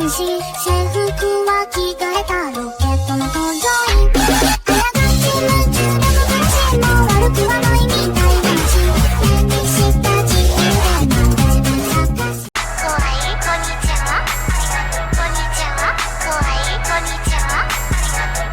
いし、制服は着替えたロケットの搭乗員。あやがち夢中で形も悪くはないみたいだし、目にした自由でなんか自分探し。怖い、こんにちは。こんにちは。怖い、こんにちは。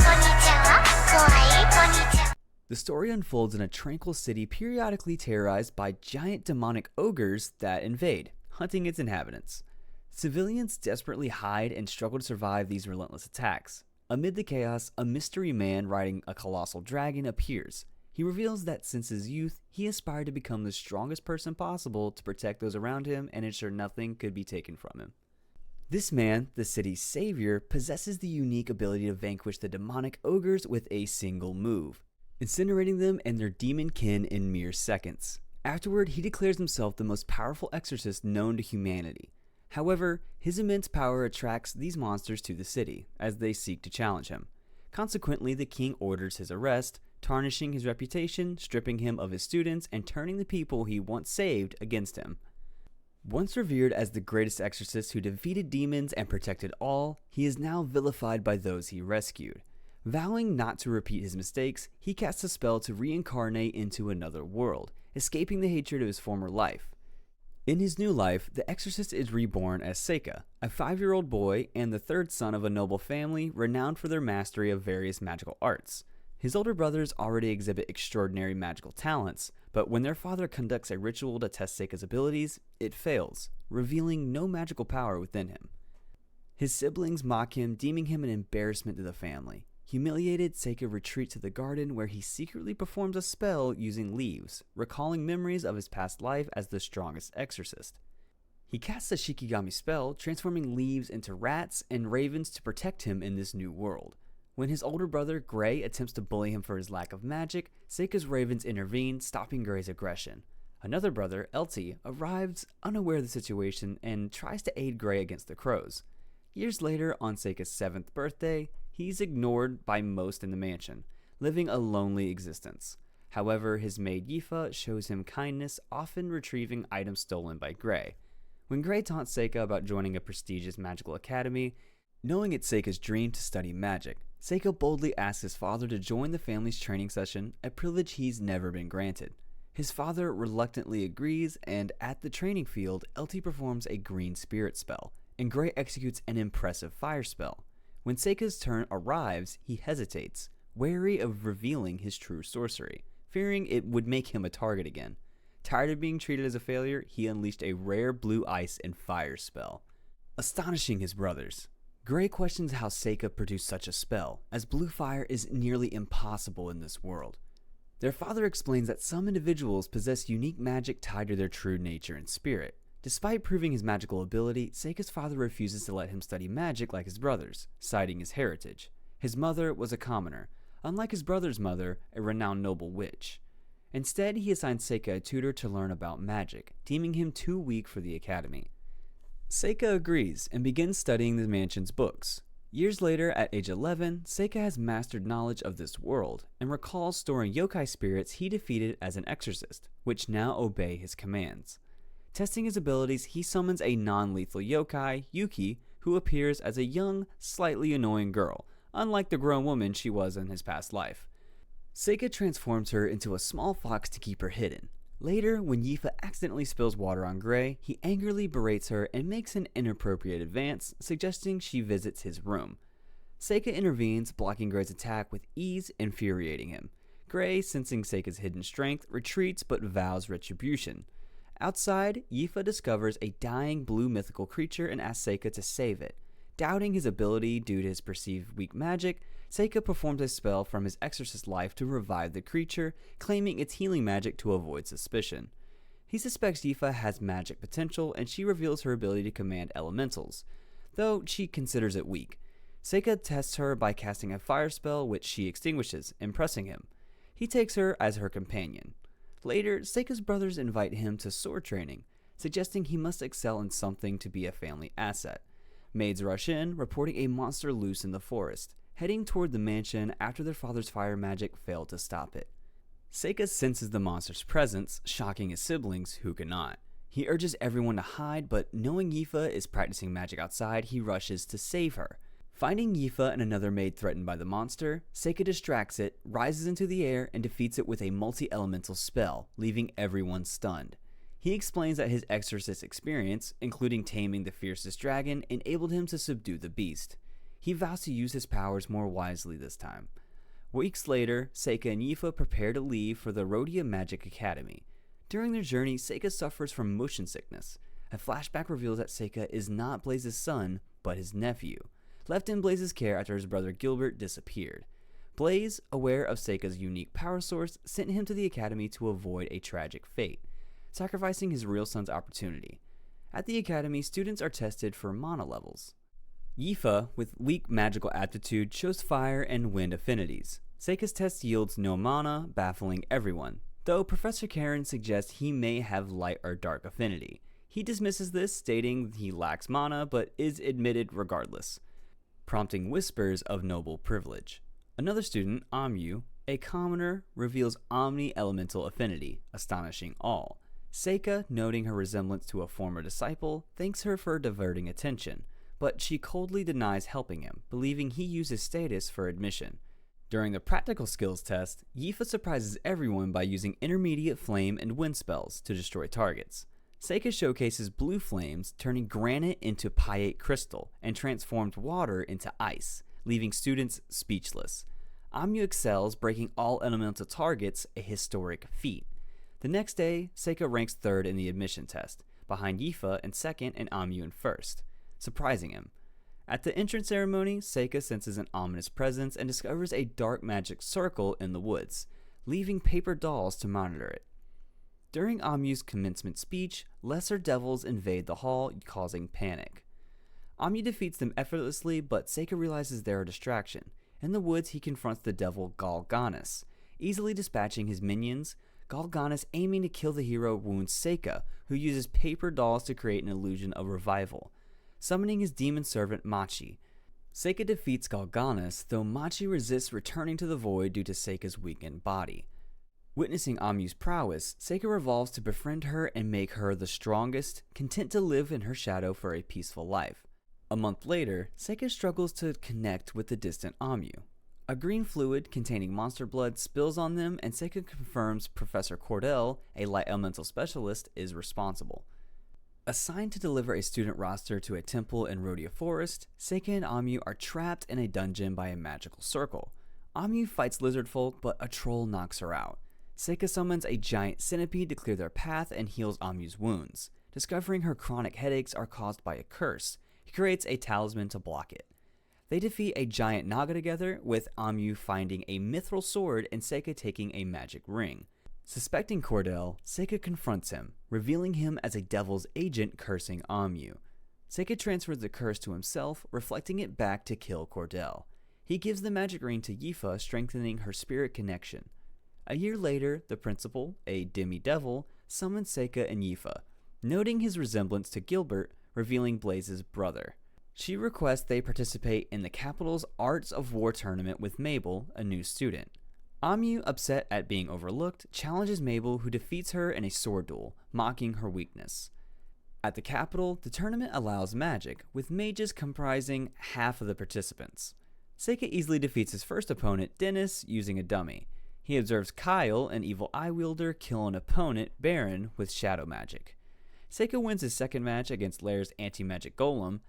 こんにちは。怖い、こんにちは。The story unfolds in a tranquil city periodically terrorized by giant demonic ogres that invade, hunting its inhabitants. Civilians desperately hide and struggle to survive these relentless attacks. Amid the chaos, a mystery man riding a colossal dragon appears. He reveals that since his youth, he aspired to become the strongest person possible to protect those around him and ensure nothing could be taken from him. This man, the city's savior, possesses the unique ability to vanquish the demonic ogres with a single move, incinerating them and their demon kin in mere seconds. Afterward, he declares himself the most powerful exorcist known to humanity. However, his immense power attracts these monsters to the city, as they seek to challenge him. Consequently, the king orders his arrest, tarnishing his reputation, stripping him of his students, and turning the people he once saved against him. Once revered as the greatest exorcist who defeated demons and protected all, he is now vilified by those he rescued. Vowing not to repeat his mistakes, he casts a spell to reincarnate into another world, escaping the hatred of his former life. In his new life, the exorcist is reborn as Seika, a 5-year-old boy and the third son of a noble family renowned for their mastery of various magical arts. His older brothers already exhibit extraordinary magical talents, but when their father conducts a ritual to test Seika's abilities, it fails, revealing no magical power within him. His siblings mock him, deeming him an embarrassment to the family. Humiliated, Seika retreats to the garden where he secretly performs a spell using leaves, recalling memories of his past life as the strongest exorcist. He casts a Shikigami spell, transforming leaves into rats and ravens to protect him in this new world. When his older brother, Gray, attempts to bully him for his lack of magic, Seika's ravens intervene, stopping Gray's aggression. Another brother, Elty, arrives unaware of the situation and tries to aid Gray against the crows. Years later, on Seika's 7th birthday, he's ignored by most in the mansion, living a lonely existence. However, his maid Yifa shows him kindness, often retrieving items stolen by Gray. When Gray taunts Seika about joining a prestigious magical academy, knowing it's Seika's dream to study magic, Seika boldly asks his father to join the family's training session, a privilege he's never been granted. His father reluctantly agrees, and at the training field, Elty performs a green spirit spell, and Gray executes an impressive fire spell. When Seika's turn arrives, he hesitates, wary of revealing his true sorcery, fearing it would make him a target again. Tired of being treated as a failure, he unleashed a rare blue ice and fire spell, astonishing his brothers. Gray questions how Seika produced such a spell, as blue fire is nearly impossible in this world. Their father explains that some individuals possess unique magic tied to their true nature and spirit. Despite proving his magical ability, Seika's father refuses to let him study magic like his brothers, citing his heritage. His mother was a commoner, unlike his brother's mother, a renowned noble witch. Instead, he assigns Seika a tutor to learn about magic, deeming him too weak for the academy. Seika agrees and begins studying the mansion's books. Years later, at age 11, Seika has mastered knowledge of this world and recalls storing yokai spirits he defeated as an exorcist, which now obey his commands. Testing his abilities, he summons a non-lethal yokai, Yuki, who appears as a young, slightly annoying girl, unlike the grown woman she was in his past life. Seika transforms her into a small fox to keep her hidden. Later, when Yifa accidentally spills water on Gray, he angrily berates her and makes an inappropriate advance, suggesting she visits his room. Seika intervenes, blocking Gray's attack with ease, infuriating him. Gray, sensing Seika's hidden strength, retreats but vows retribution. Outside, Yifa discovers a dying blue mythical creature and asks Seika to save it. Doubting his ability due to his perceived weak magic, Seika performs a spell from his exorcist life to revive the creature, claiming its healing magic to avoid suspicion. He suspects Yifa has magic potential, and she reveals her ability to command elementals, though she considers it weak. Seika tests her by casting a fire spell, which she extinguishes, impressing him. He takes her as her companion. Later, Seika's brothers invite him to sword training, suggesting he must excel in something to be a family asset. Maids rush in, reporting a monster loose in the forest, heading toward the mansion after their father's fire magic failed to stop it. Seika senses the monster's presence, shocking his siblings, who cannot. He urges everyone to hide, but knowing Yifa is practicing magic outside, he rushes to save her. Finding Yifa and another maid threatened by the monster, Seika distracts it, rises into the air, and defeats it with a multi-elemental spell, leaving everyone stunned. He explains that his exorcist experience, including taming the fiercest dragon, enabled him to subdue the beast. He vows to use his powers more wisely this time. Weeks later, Seika and Yifa prepare to leave for the Rhodia Magic Academy. During their journey, Seika suffers from motion sickness. A flashback reveals that Seika is not Blaze's son, but his nephew, left in Blaze's care after his brother Gilbert disappeared. Blaze, aware of Seika's unique power source, sent him to the academy to avoid a tragic fate, sacrificing his real son's opportunity. At the academy, students are tested for mana levels. Yifa, with weak magical aptitude, shows fire and wind affinities. Seika's test yields no mana, baffling everyone, though Professor Karen suggests he may have light or dark affinity. He dismisses this, stating he lacks mana, but is admitted regardless, prompting whispers of noble privilege. Another student, Amyu, a commoner, reveals omni-elemental affinity, astonishing all. Seika, noting her resemblance to a former disciple, thanks her for diverting attention, but she coldly denies helping him, believing he uses status for admission. During the practical skills test, Yifa surprises everyone by using intermediate flame and wind spells to destroy targets. Seika showcases blue flames, turning granite into pyate crystal, and transformed water into ice, leaving students speechless. Amyu excels, breaking all elemental targets, a historic feat. The next day, Seika ranks third in the admission test, behind Yifa in second and Amyu in first, surprising him. At the entrance ceremony, Seika senses an ominous presence and discovers a dark magic circle in the woods, leaving paper dolls to monitor it. During Amyu's commencement speech, lesser devils invade the hall, causing panic. Amyu defeats them effortlessly, but Seika realizes they're a distraction. In the woods, he confronts the devil Galganis. Easily dispatching his minions, Galganis, aiming to kill the hero, wounds Seika, who uses paper dolls to create an illusion of revival, summoning his demon servant Machi. Seika defeats Galganis, though Machi resists returning to the void due to Seika's weakened body. Witnessing Amyu's prowess, Seika resolves to befriend her and make her the strongest, content to live in her shadow for a peaceful life. A month later, Seika struggles to connect with the distant Amyu. A green fluid containing monster blood spills on them, and Seika confirms Professor Cordell, a light elemental specialist, is responsible. Assigned to deliver a student roster to a temple in Rhodia Forest, Seika and Amyu are trapped in a dungeon by a magical circle. Amyu fights lizard folk, but a troll knocks her out. Seika summons a giant centipede to clear their path and heals Amyu's wounds. Discovering her chronic headaches are caused by a curse, he creates a talisman to block it. They defeat a giant Naga together, with Amyu finding a mithril sword and Seika taking a magic ring. Suspecting Cordell, Seika confronts him, revealing him as a devil's agent cursing Amyu. Seika transfers the curse to himself, reflecting it back to kill Cordell. He gives the magic ring to Yifa, strengthening her spirit connection. A year later, the principal, a demi-devil, summons Seika and Yifa, noting his resemblance to Gilbert, revealing Blaze's brother. She requests they participate in the capital's Arts of War tournament with Mabel, a new student. Amyu, upset at being overlooked, challenges Mabel, who defeats her in a sword duel, mocking her weakness. At the capital, the tournament allows magic, with mages comprising half of the participants. Seika easily defeats his first opponent, Dennis, using a dummy. He observes Kyle, an evil eye wielder, kill an opponent, Baron, with shadow magic. Seika wins his second match against Lair's anti-magic golem.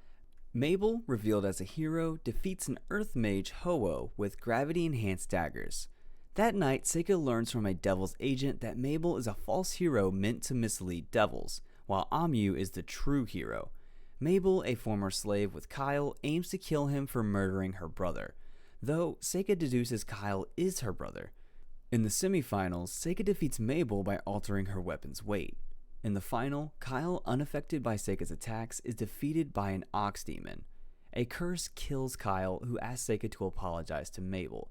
Mabel, revealed as a hero, defeats an earth mage, Ho-Oh, with gravity-enhanced daggers. That night, Seika learns from a devil's agent that Mabel is a false hero meant to mislead devils, while Amyu is the true hero. Mabel, a former slave with Kyle, aims to kill him for murdering her brother, though Seika deduces Kyle is her brother. In the semifinals, Seika defeats Mabel by altering her weapon's weight. In the final, Kyle, unaffected by Seika's attacks, is defeated by an ox demon. A curse kills Kyle, who asks Seika to apologize to Mabel.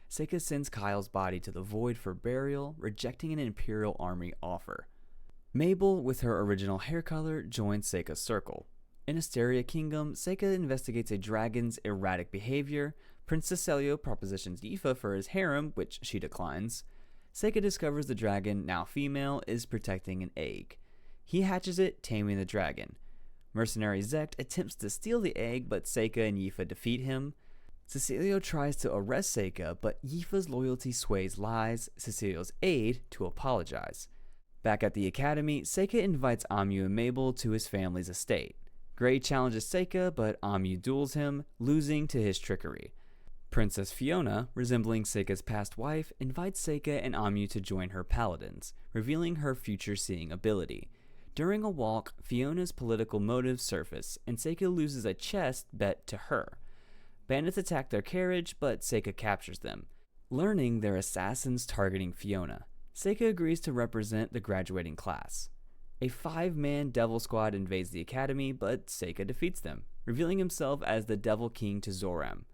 Seika sends Kyle's body to the void for burial, rejecting an Imperial Army offer. Mabel, with her original hair color, joins Seika's circle. In Asteria Kingdom, Seika investigates a dragon's erratic behavior. Princess Celio propositions Yifa for his harem, which she declines. Seika discovers the dragon, now female, is protecting an egg. He hatches it, taming the dragon. Mercenary Zect attempts to steal the egg, but Seika and Yifa defeat him. Cecilio tries to arrest Seika, but Yifa's loyalty sways lies Cecilio's aid to apologize. Back at the academy, Seika invites Amu and Mabel to his family's estate. Gray challenges Seika, but Amu duels him, losing to his trickery. Princess Fiona, resembling Seika's past wife, invites Seika and Amu to join her paladins, revealing her future-seeing ability. During a walk, Fiona's political motives surface, and Seika loses a chest bet to her. Bandits attack their carriage, but Seika captures them. Learning they're assassins targeting Fiona, Seika agrees to represent the graduating class. A 5-man Devil Squad invades the academy, but Seika defeats them, revealing himself as the Devil King to Zoram.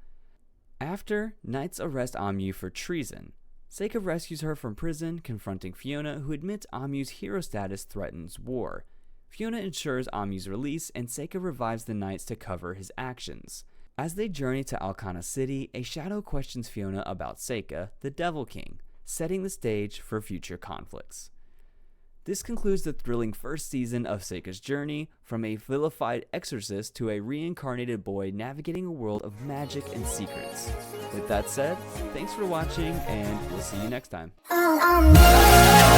After, Knights arrest Amu for treason. Seika rescues her from prison, confronting Fiona, who admits Amu's hero status threatens war. Fiona ensures Amu's release, and Seika revives the Knights to cover his actions. As they journey to Alcana City, a shadow questions Fiona about Seika, the Devil King, setting the stage for future conflicts. This concludes the thrilling first season of Seika's journey, from a vilified exorcist to a reincarnated boy navigating a world of magic and secrets. With that said, thanks for watching, and we'll see you next time. All on me.